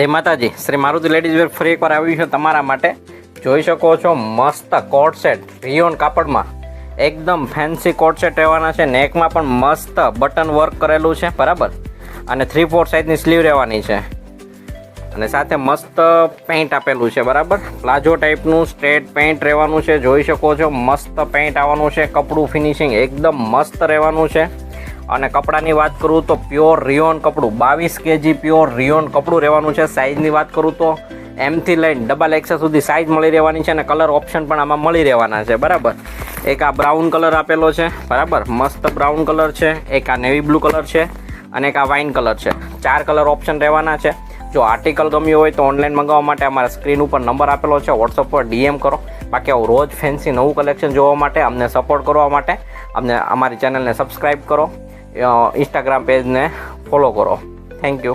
જય માતાજી, Shri Maruti ladies wear ફરી એકવાર આવ્યું છે તમારા માટે. જોઈ શકો છો મસ્ત કોટ સેટ રિયોન કાપડમાં એકદમ ફેન્સી કોટ સેટ રહેવાના છે. નેકમાં પણ મસ્ત બટન વર્ક કરેલું છે બરાબર, અને 3/4 સાઇઝની સ્લીવ રહેવાની છે, અને સાથે મસ્ત પેન્ટ આપેલું છે બરાબર. પ્લાઝો ટાઈપનું સ્ટ્રેટ પેન્ટ રહેવાનું છે. જોઈ શકો છો મસ્ત પેન્ટ આવવાનું છે. કપડું ફિનિશિંગ એકદમ મસ્ત રહેવાનું છે. અને કપડાની વાત કરું તો પ્યોર રિયોન કપડું 22 kg પ્યોર રિયોન કપડું રહેવાનું છે. સાઇઝની વાત કરું તો એમથી લઈને XXL સુધી સાઇઝ મળી રહેવાની છે, અને કલર ઓપ્શન પણ આમાં મળી રહેવાના છે બરાબર. એક આ બ્રાઉન કલર આપેલો છે બરાબર, મસ્ત બ્રાઉન કલર છે. એક આ નેવી બ્લુ કલર છે, અને એક આ વાઇન કલર છે. 4 કલર ઓપ્શન રહેવાના છે. જો આર્ટિકલ ગમ્યું હોય તો ઓનલાઈન મંગાવવા માટે અમારા સ્ક્રીન ઉપર નંબર આપેલો છે, વોટ્સઅપ પર DM કરો. બાકી આવું રોજ ફેન્સી નવું કલેક્શન જોવા માટે, અમને સપોર્ટ કરવા માટે અમારી ચેનલને સબસ્ક્રાઈબ કરો, ઇન્સ્ટાગ્રામ પેજને ફોલો કરો. Thank you.